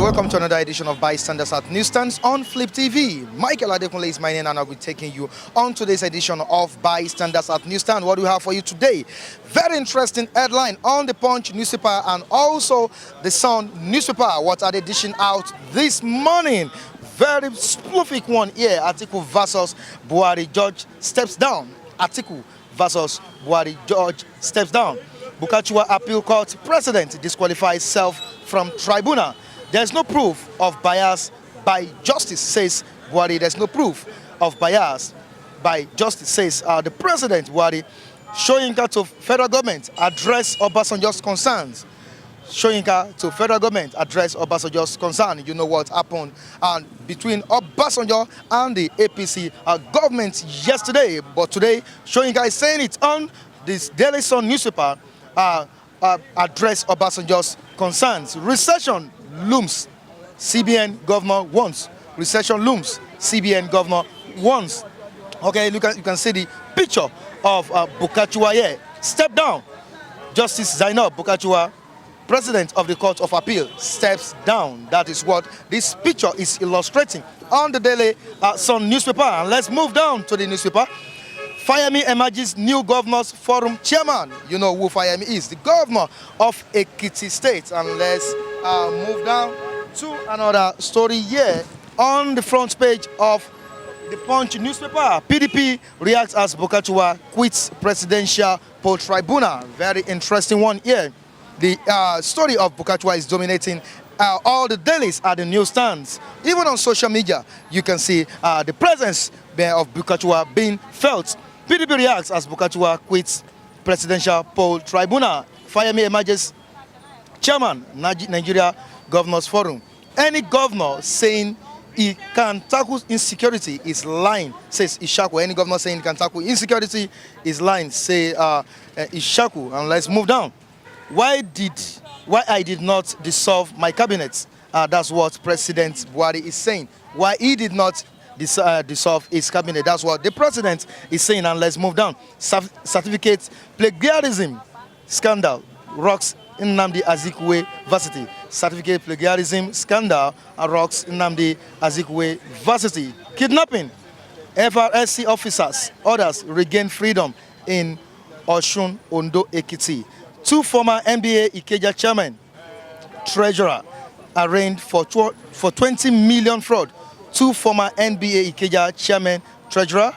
Welcome to another edition of Bystanders at Newsstands on Flip TV. Michael Adekunle is my name and I'll be taking you on today's edition of Bystanders at Newsstand. What do we have for you today? Very interesting headline on the Punch newspaper and also the Sun newspaper. What are they dishing out this morning? Very prolific one here. Atiku versus Buhari. Judge steps down. Atiku versus Buhari. Judge steps down. Bukachua appeal court president disqualifies self from tribunal. There's no proof of bias by justice, says Buhari. There's no proof of bias by justice, says the president, Buhari. Soyinka to federal government address Obasanjo's concerns. Soyinka to federal government address Obasanjo's concern. You know what happened between Obasanjo and the APC government yesterday. But today, Soyinka is saying it on this Daily Sun newspaper, address Obasanjo's concerns. Recession looms, CBN governor wants. Recession looms, CBN governor wants. Okay, you can see the picture of Bukachua here. Step down. Justice Zainab Bukachua, president of the Court of Appeal, steps down. That is what this picture is illustrating on the Daily Sun newspaper. And let's move down to the newspaper. Fayemi emerges new governors forum chairman. You know who Fayemi is, the governor of Ekiti State. And let's move down to another story here on the front page of the Punch newspaper. PDP reacts as Bukachua quits presidential poll tribunal. Very interesting one here. The story of Bukachua is dominating all the dailies at the newsstands. Even on social media, you can see the presence of Bukachua being felt. PDP reacts as Bukachua quits presidential poll tribunal. Fayemi emerges chairman, Nigeria Governors Forum. Any governor saying he can tackle insecurity is lying, says Ishaku. Any governor saying he can tackle insecurity is lying, say Ishaku. And let's move down. Why I did not dissolve my cabinet? That's what President Buhari is saying. Why he did not dissolve his cabinet? That's what the president is saying. And let's move down. Certificate plagiarism scandal rocks Nnamdi Azikiwe varsity. Certificate plagiarism scandal rocks Nnamdi Azikiwe varsity. Kidnapping. FRSC officers, others regain freedom in Osun, Ondo, Ekiti. Two former NBA Ikeja chairman, treasurer, arraigned for 20 million fraud. Two former NBA Ikeja chairman, treasurer,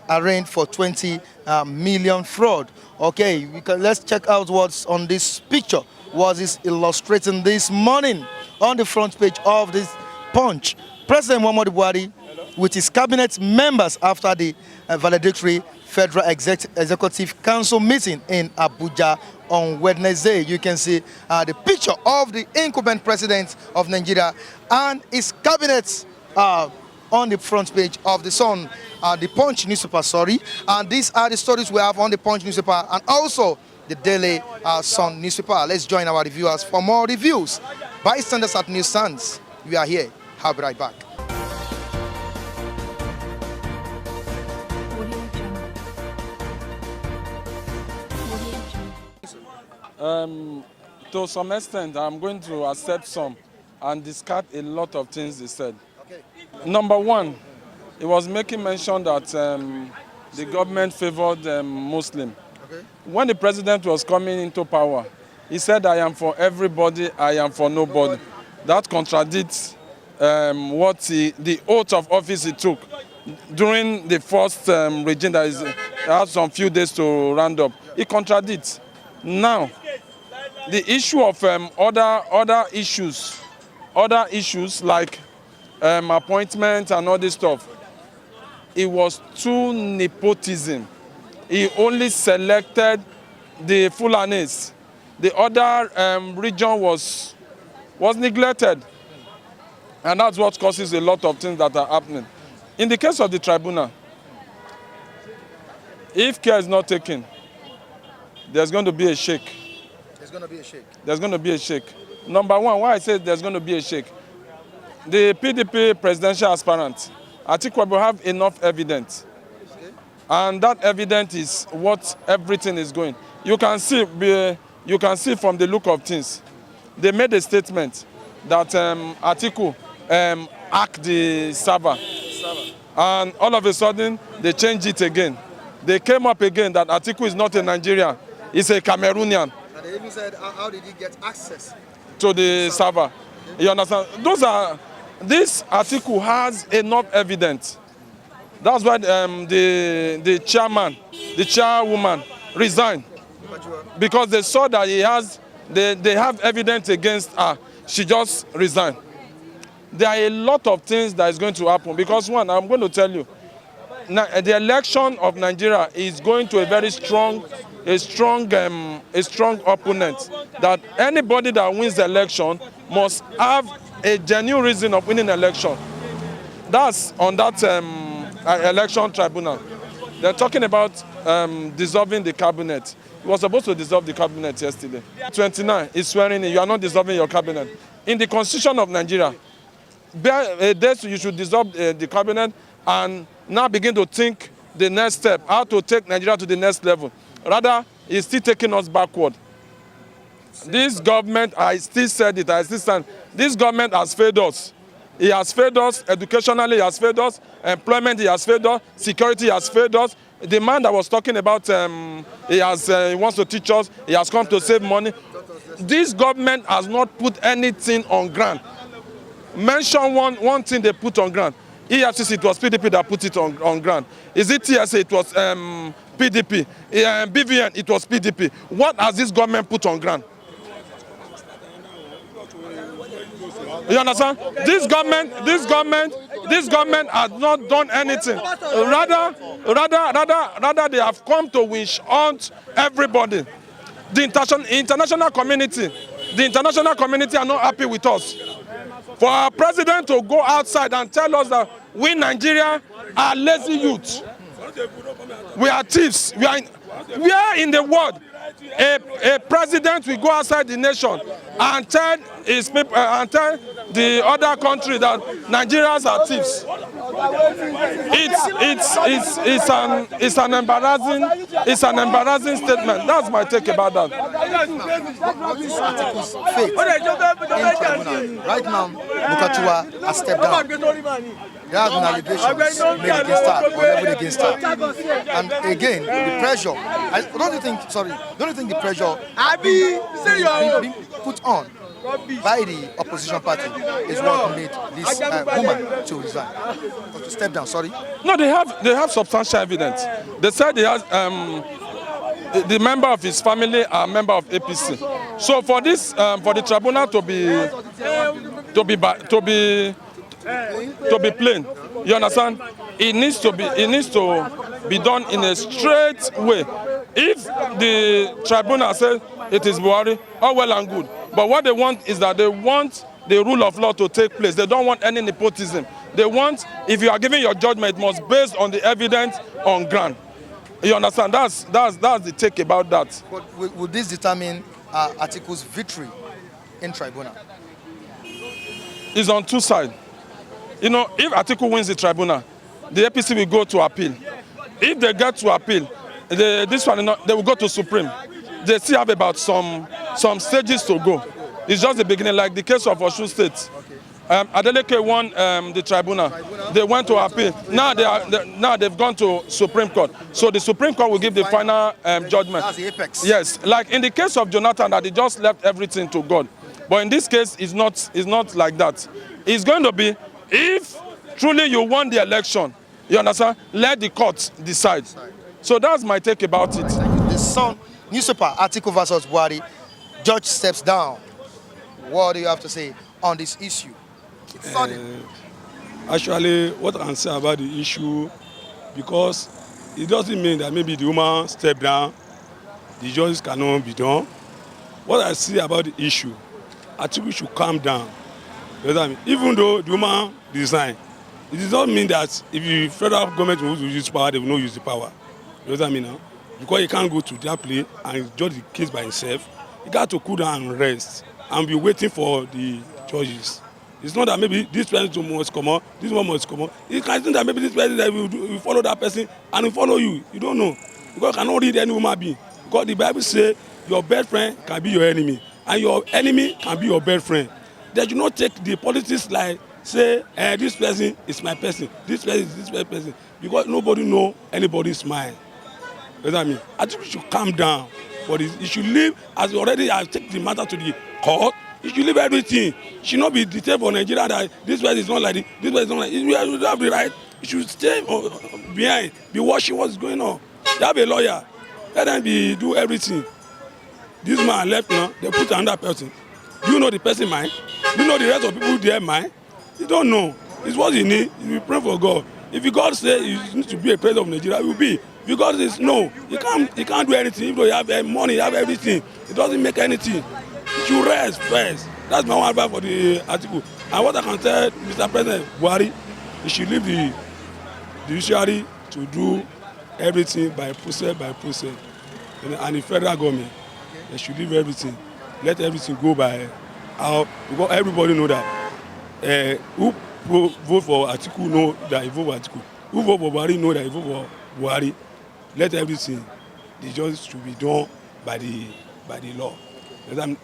arraigned for 20 million fraud. Okay, let's check out what's on this picture. What is illustrating this morning on the front page of this Punch. President Muhammadu Buhari with his cabinet members after the valedictory Federal Executive Council meeting in Abuja on Wednesday. You can see the picture of the incumbent president of Nigeria and his cabinet on the front page of the Sun, the Punch newspaper, sorry. And these are the stories we have on the Punch newspaper and also the Daily Sun newspaper. Let's join our reviewers for more reviews. Bystanders at Newsstands, we are here. I'll be right back. To some extent, I'm going to accept some and discard a lot of things they said. Okay. Number one, it was making mention that the government favored Muslim. Okay. When the president was coming into power, he said, I am for everybody, I am for nobody. That contradicts what the oath of office he took during the first regime that has some few days to round up. It contradicts. Now, the issue of other issues like appointment and all this stuff, it was too nepotism. He only selected the Fulanis. The other region was neglected. And that's what causes a lot of things that are happening. In the case of the tribunal, if care is not taken, there's going to be a shake. There's going to be a shake. There's going to be a shake. Number one, why I say there's going to be a shake. The PDP presidential aspirant, Atiku will have enough evidence. Okay. And that evidence is what everything is going. You can see from the look of things. They made a statement that Atiku hacked the server. And all of a sudden, they changed it again. They came up again that Atiku is not a Nigerian, he's a Cameroonian. And they even said, how did he get access to the server? You understand? This Atiku has enough evidence. That's why the chairwoman resigned. Because they saw that they have evidence against her. She just resigned. There are a lot of things that is going to happen. Because one, I'm going to tell you, the election of Nigeria is going to a very strong opponent. That anybody that wins the election must have a genuine reason of winning the election. That's on that election tribunal. They're talking about dissolving the cabinet. He was supposed to dissolve the cabinet yesterday. 29 is swearing in. You are not dissolving your cabinet. In the constitution of Nigeria, you should dissolve the cabinet and now begin to think the next step, how to take Nigeria to the next level. Rather, it's still taking us backward. This government, I still said it, I still stand. This government has failed us. He has failed us educationally, he has failed us, employment, he has failed us, security, he has failed us. The man that was talking about, he wants to teach us, he has come to save money. This government has not put anything on ground. Mention one thing they put on ground. EFCC, it was PDP that put it on ground. Is it TSA? It was PDP. BVN, it was PDP. What has this government put on ground? You understand? This government has not done anything. Rather, they have come to wish hunt everybody. The international community are not happy with us. For our president to go outside and tell us that we Nigeria are lazy youth, we are thieves, we are in the world. A president will go outside the nation and tell his people and tell the other country that Nigerians are thieves. It's an embarrassing statement. That's my take about that. What is Atiku's fate in tribunal? Right now, Bukatuwa has stepped down. There have been allegations made against her or leveled against her. And again, the pressure. Don't you think the pressure being put on by the opposition party is what made this woman to resign or to step down? Sorry. No, they have substantial evidence. They said they has the member of his family are a member of APC. So for this, for the tribunal to be plain, you understand? It needs to be done in a straight way. If the tribunal says it is Buhari, all well and good. But what they want is that they want the rule of law to take place. They don't want any nepotism. They want, if you are giving your judgment, it must be based on the evidence on ground. You understand? That's the take about that. But will this determine Atiku's victory in tribunal? It's on two sides. You know, if Atiku wins the tribunal, the APC will go to appeal. If they get to appeal, they will go to Supreme. They still have about some stages to go. It's just the beginning, like the case of Osun State. Adeleke won the tribunal. They went to appeal. Now they've gone to Supreme Court. So the Supreme Court will give the final judgment. That's the apex. Yes, like in the case of Jonathan, that he just left everything to God. But in this case, it's not like that. It's going to be, if truly you won the election, you understand, let the court decide. So that's my take about it. The Sun newspaper, Atiku versus Buhari, judge steps down. What do you have to say on this issue? It's sudden. Actually, what I can say about the issue, because it doesn't mean that maybe the woman stepped down, the justice cannot be done. What I see about the issue, Atiku should calm down. You know what I mean? Even though the woman resigned, it does not mean that if the federal government will use power, they will not use the power. You know what I mean now? Because he can't go to that place and judge the case by himself. He got to cool down and rest and be waiting for the judges. It's not that maybe this person must come out, this one must come out. It can think that maybe this person that will follow that person and will follow you. You don't know. Because you cannot read any woman being. Because the Bible says your best friend can be your enemy and your enemy can be your best friend. they should not take the politics like say this person is my person, this person is this person, because nobody know anybody's mind. You know what I mean? I think we should calm down, but he should leave, as already I take the matter to the court. He should leave everything. He should not be detained for Nigeria that this person is not like this, this person is not like this. You have the right. He should stay behind, be watching what's going on. They have a lawyer. Let them do everything. This man left now, they put another person. Do you know the person mind? Do you know the rest of people there mind? You don't know. It's what you need. You pray for God. If God say you need to be a president of Nigeria, you will be. If God says no, you can't do anything. Even though you have money, you have everything, it doesn't make anything. You should rest first. That's my one advice for the Atiku. And what I can tell Mr. President Buhari, he should leave the judiciary to do everything by process. And the federal government, they should leave everything. Let everything go by how, because everybody know that who vote for Atiku know that he vote for Atiku. Who vote for Buhari know that he vote for Buhari. Let everything, the justice should be done by the law. And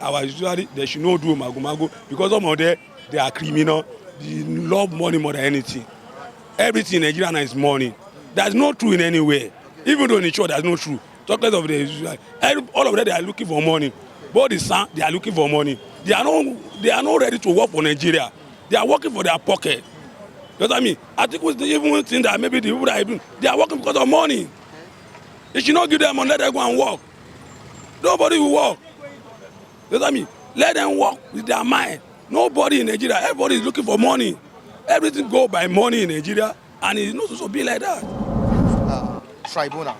our judiciary, they should not do mago because some of them, they are criminal. They love money more than anything. Everything in Nigeria is money. That's not true in any way. Even though in the church, that's not true. Talk less of the all of them, they are looking for money. Both the son, they are looking for money. They are not ready to work for Nigeria. They are working for their pocket. You know what I mean? I think we even think that maybe the people that are even, they are working because of money. They should not give them money, let them go and work. Nobody will work. You know what I mean? Let them work with their mind. Nobody in Nigeria, everybody is looking for money. Everything go by money in Nigeria, and it's not supposed to be like that. Tribunal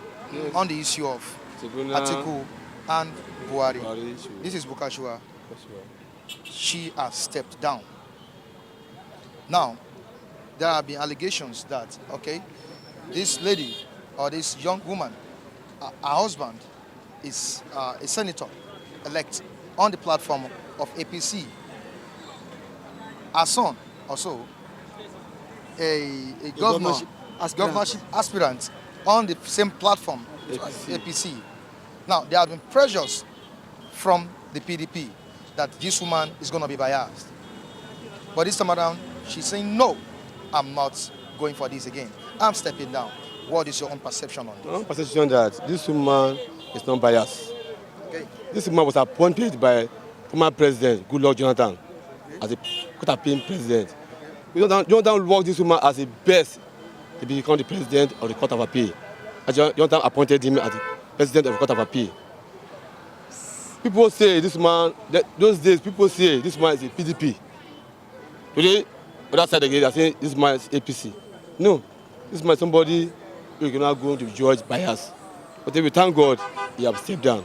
on the issue of Atiku and Buhari. This is Bukashua. She has stepped down. Now, there have been allegations that, okay, this lady or this young woman, her husband is a senator-elect on the platform of APC. Her son also, a governorship aspirant on the same platform, APC. Now, there have been pressures from the PDP that this woman is going to be biased. But this time around, she's saying, no, I'm not going for this again. I'm stepping down. What is your own perception on this? My own perception that this woman is not biased. Okay. This woman was appointed by former President Goodluck Jonathan as a court-appealing president. Jonathan worked this woman as the best to become the president of the Court of Appeal. Jonathan appointed him as the president of the Court of Appeal. People say this man, those days people say this man is a PDP. Today, on that side again, they are saying this man is APC. No, this man is somebody who cannot go to judge bias. But if we thank God, he has stepped down.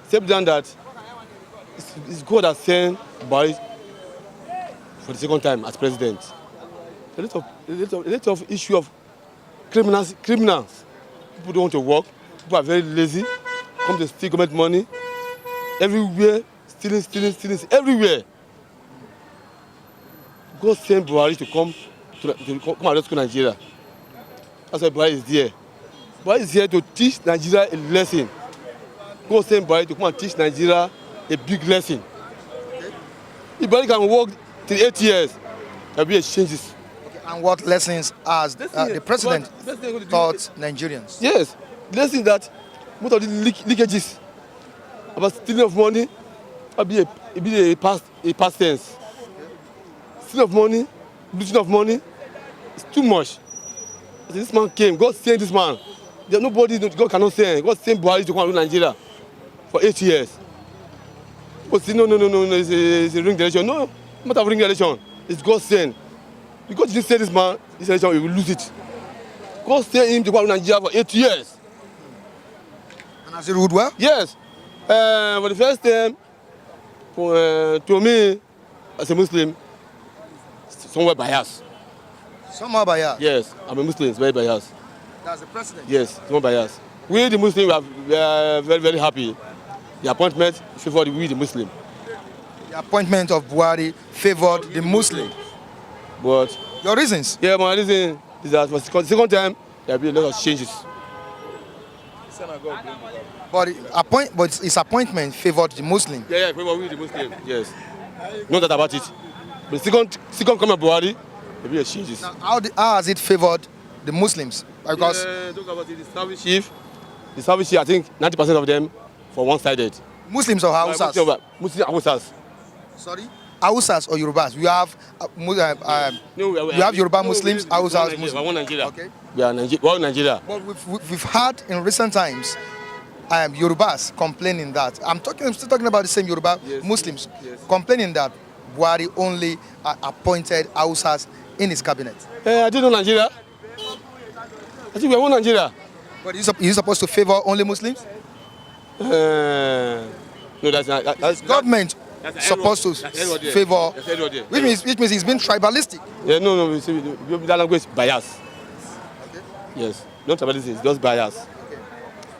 Stepped down that it's God that sent Buhari for the second time as president. A lot of issue of criminals. People don't want to work. People are very lazy. Come to steal government money. Everywhere, stealing, everywhere. God sent Buhari to come and rescue Nigeria. That's why Buhari is there. Buhari is here to teach Nigeria a lesson. God sent Buhari to come and teach Nigeria a big lesson. If Buhari can work till 8 years, there will be changes. Okay. And what lessons has the president taught Nigerians? Yes, lesson that most of the leakages about stealing of money will be a past tense. Stealing of money, looting of money, it's too much. This man came, God sent this man. There's nobody God cannot send. God sent Buhari to come and rule Nigeria for 8 years. But say, no, it's a ring election. No, no matter of ring election, it's God sent. Because you send this man, this election, he will lose it. God sent him to come and rule Nigeria for 8 years. And has he ruled well? Yes. For the first time, to me, as a Muslim, somewhat biased. Somehow biased? Yes, I'm a Muslim, it's very biased. That's the president? Yes, somewhat biased. We, the Muslims, we are very, very happy. The appointment favored we, the Muslim. The appointment of Buhari favored the Muslim. But your reasons? Yeah, my reason is that for the second time, there will be a lot of changes. But his appointment favored the Muslim. Yeah, favored we, the Muslim, yes. No doubt about it. But second come of Buhari, maybe a changes. Now, how has it favored the Muslims? Because Talk about it, the service chief, I think 90% of them for one-sided. Muslims or Hausas? Muslim Hausas. Sorry? Hausas or Yorubas? You have you have Yoruba Muslims, Hausas Muslims. We are one Nigeria. Okay. We are one Nigeria. But we've had in recent times Yorubas complaining that I'm still talking about the same Yoruba Muslims complaining that Buhari only appointed Hausas in his cabinet. I didn't know Nigeria. I think we are one Nigeria. But is he supposed to favor only Muslims? No, that's not. That's Government supposed to favor, which means he's been tribalistic. Yeah, no, that language is bias. Okay. Yes, not tribalistic, it's just bias. Okay.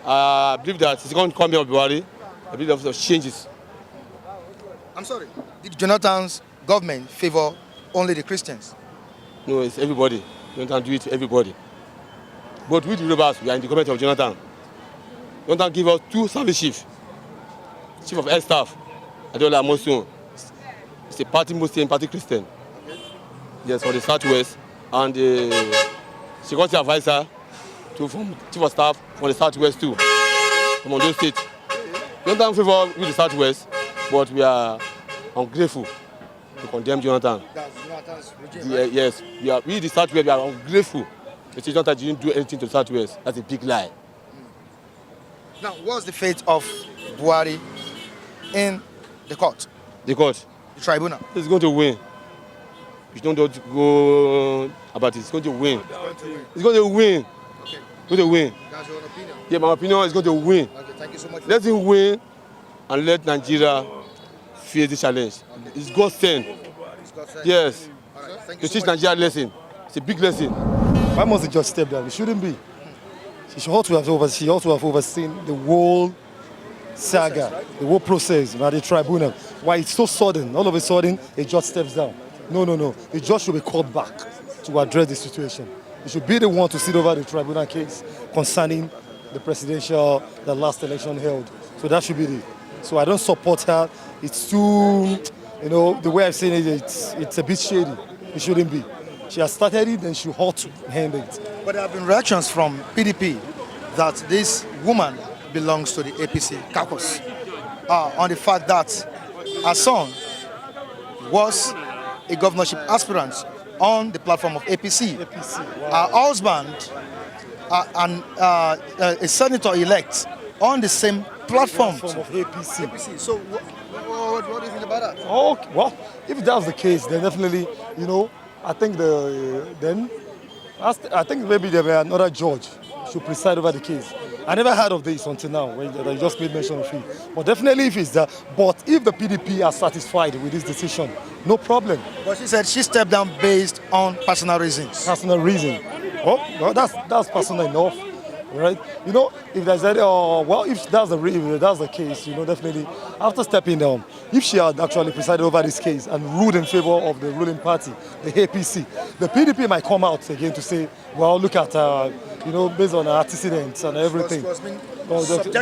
I believe that it's going to come here of Buhari. I believe there are changes. I'm sorry. Did Jonathan's government favor only the Christians? No, it's everybody. Jonathan do it to everybody. But with the Yorubas, we are in the government of Jonathan. Jonathan give us 2 service chiefs. Chief of Air Staff, Adeola Amosun. It's a party Muslim, party Christian. Okay. Yes, for the Southwest. And the security advisor from Chief of Staff for the Southwest too. From Ondo State. Jonathan favor with the Southwest, but we are ungrateful to condemn Jonathan. That's Jonathan's regime, right? Yes, we the Southwest, we are ungrateful. The Jonathan didn't do anything to the Southwest. That's a big lie. Now, what's the fate of Buhari in the court, The court the tribunal? is going to win. You don't go about it. It's going to win. It's going to win. Okay. It's going to win. That's your own opinion. Yeah, my opinion is going to win. Okay, thank you so much. Let him win and let Nigeria face the challenge. Okay. It's God's turn. It's God's side. Yes. All right, thank To you teach so much. Nigeria a lesson. It's a big lesson. Why must the judge step down? It shouldn't be. She ought to have overseen the whole saga, the whole process by the tribunal. Why it's so sudden? All of a sudden, a judge steps down. No. The judge should be called back to address the situation. He should be the one to sit over the tribunal case concerning the last election held. So that should be it. So I don't support her. It's too, the way I've seen it, it's a bit shady. It shouldn't be. She has started it, then she ought to end it. But there have been reactions from PDP that this woman belongs to the APC caucus on the fact that her son was a governorship aspirant on the platform of APC. Her husband and a senator-elect on the same platform Of APC. So what do you think about that? Okay, well, if that's the case, then definitely, I think I think maybe there were another judge should preside over the case. I never heard of this until now, when I just made mention of it. But definitely if it's that, but if the PDP are satisfied with this decision, no problem. But she said she stepped down based on personal reasons. Personal reason. Oh, well, that's personal enough, right? If there's any, if that's the case, definitely after stepping down, if she had actually presided over this case and ruled in favor of the ruling party, the APC, the PDP might come out again to say, well, look at, based on her antecedents and everything. It was being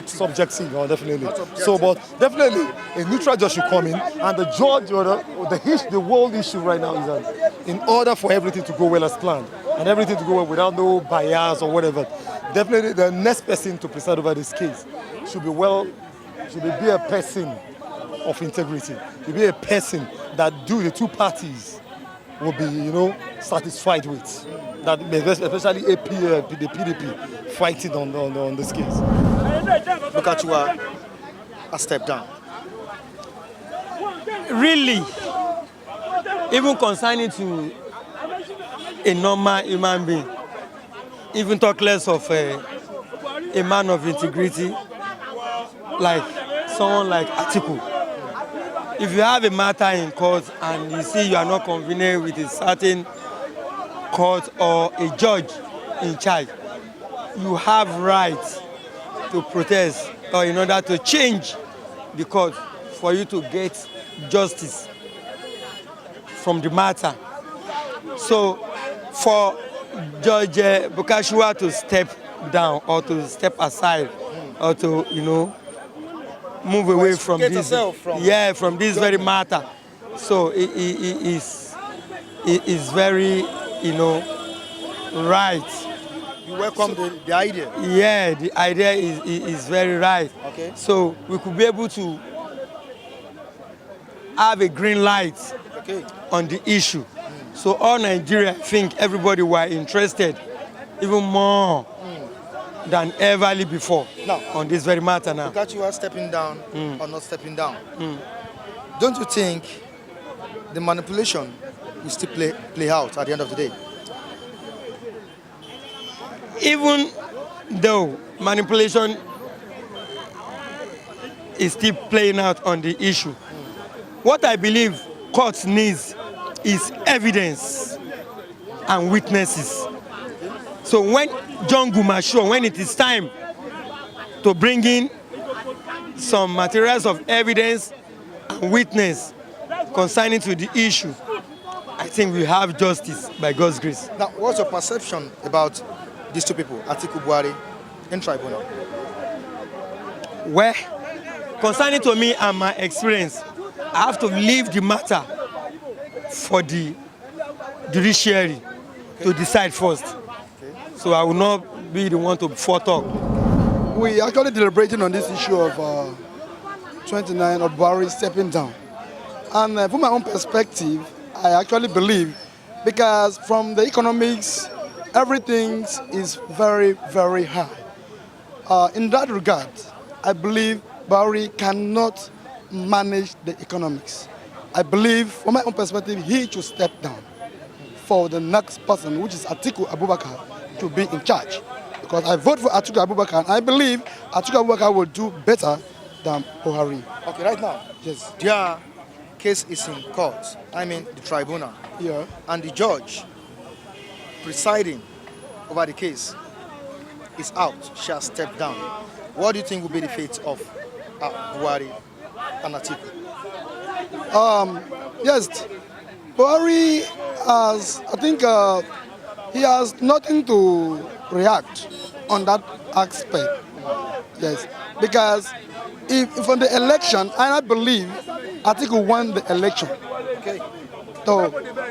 Subjective, definitely. So, but definitely a neutral judge should come in, and the judge, the whole issue right now is that in order for everything to go well as planned, and everything to go well without no bias or whatever, definitely the next person to preside over this case should be a person of integrity, should be a person that the two parties will be, satisfied with. That especially the PDP fighting on this case. Bukachua has stepped down. Really, even concerning to a normal human being, even talk less of a man of integrity, like someone like Atiku. If you have a matter in court and you see you are not convenient with a certain court or a judge in charge, you have right to protest or in order to change the court for you to get justice from the matter. So for Judge Bukachua to step down or to step aside or to, move away from this, from this very matter, So it is very, right. You welcome the idea. Yeah, the idea is very right. Okay. So we could be able to have a green light Okay. on the issue. So all Nigeria, I think everybody were interested even more than ever before Now, on this very matter now. that you are stepping down or not stepping down. Don't you think the manipulation will still play out at the end of the day? Even though manipulation is still playing out on the issue, what I believe courts needs is evidence and witnesses. So when John Gumasho, when it is time to bring in some materials of evidence and witness concerning to the issue, I think we have justice by God's grace. Now, what's your perception about these two people, Atiku, Buhari, in Tribunal? Well, concerning to me and my experience, I have to leave the matter for the judiciary to decide first. So I will not be the one to foretalk. We actually deliberating on this issue of 29 of Buhari stepping down. And from my own perspective, I actually believe, because from the economics, everything is very, very high. In that regard, I believe Buhari cannot manage the economics. I believe, from my own perspective, he should step down for the next person, which is Atiku Abubakar, to be in charge. Because I vote for Atiku Abubakar, and I believe Atiku Abubakar will do better than Buhari. Okay, right now, Yes. their case is in court, the tribunal, Yeah. and the judge presiding over the case is out, she has stepped down. What do you think will be the fate of Buhari and Atiku? Yes, Buhari has, I think he has nothing to react on that aspect. Yes, because if on the election, and I believe Atiku won the election. Okay. So,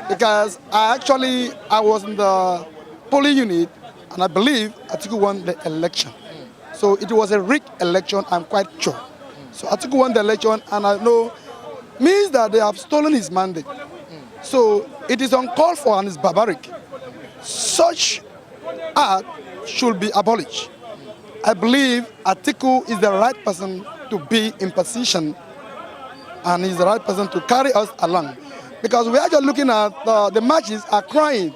because I was in the polling unit, and I believe Atiku won the election. So it was a rigged election, I'm quite sure. So Atiku won the election, and I know means that they have stolen his mandate. So it is uncalled for and it's barbaric. Such act should be abolished. I believe Atiku is the right person to be in position, and he's the right person to carry us along. Because we are just looking at the matches are crying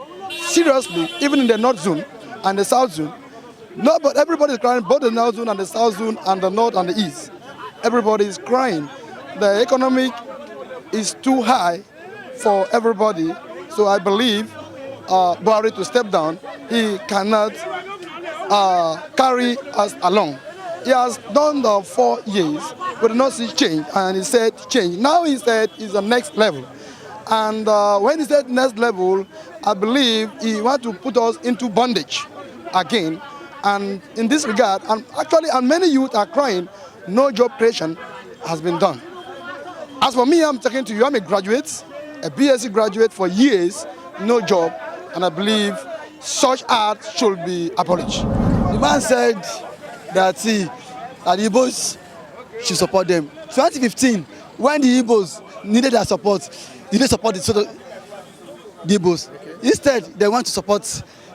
seriously, even in the North Zone and the South Zone. No, but everybody is crying, both the North Zone and the South Zone and the North and the East. Everybody is crying. The economic is too high for everybody. So I believe Buhari to step down. He cannot carry us along. He has done the 4 years, but did not see change, and he said change. Now he said it's the next level. And when he said next level, I believe he wants to put us into bondage again. And in this regard, and many youth are crying, no job creation has been done. As for me, I'm talking to you, I'm a graduate, a BSc graduate for years, no job, and I believe such art should be abolished. The man said that the Igbos should support them. 2015, when the Igbos needed their support, they didn't support the Igbos. Okay. Instead, they want to support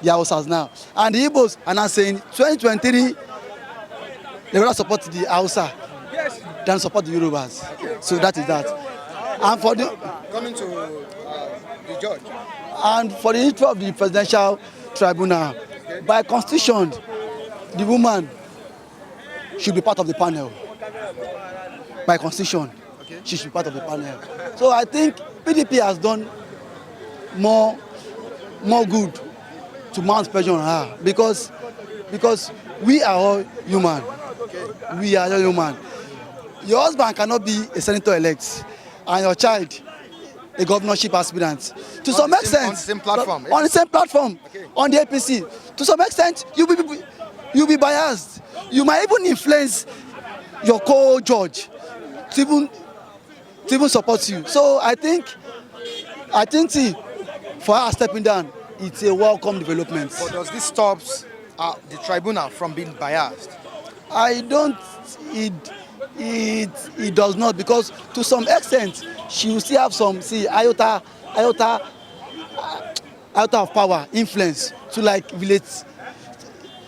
the Hausas now. And the Igbos are now saying 2023, they will not support the Hausa than support the Yorubas. Okay. So that is that. And for the Coming to the judge. And for the issue of the presidential tribunal, by constitution, the woman should be part of the panel. By constitution, she should be part of the panel. So I think PDP has done more good to mount pressure on her because we are all human. We are all human. Your husband cannot be a senator-elect and your child a governorship aspirant. To some extent, on the same platform. On the same platform, on the APC. To some extent, you'll be biased. You might even influence your co-judge to even to even support you. So I think see, for her stepping down, it's a welcome development. But does this stop the tribunal from being biased? I don't. It does not, because to some extent she will still have some iota of power, influence to relate,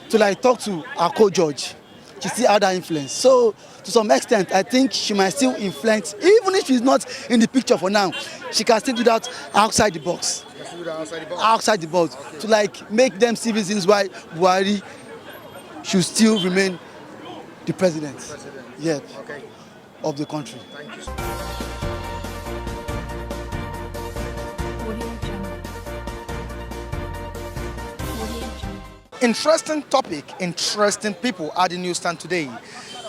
to talk to her co-judge. She still have that influence. So to some extent, I think she might still influence, even if she's not in the picture for now. She can still do that outside the box. Outside the box, okay. To make them see reasons why Buhari should still remain the president. Yeah, okay. Of the country. Thank you. Interesting topic, interesting people at the newsstand today.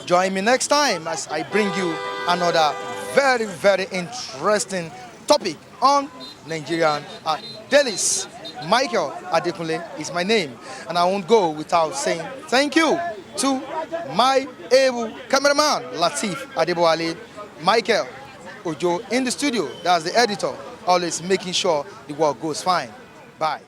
Join me next time as I bring you another very, very interesting topic on Nigerian dailies. Michael Adekunle is my name, and I won't go without saying thank you to my able cameraman Latif Adeboale, Michael Ojo in the studio, that's the editor, always making sure the work goes fine. Bye.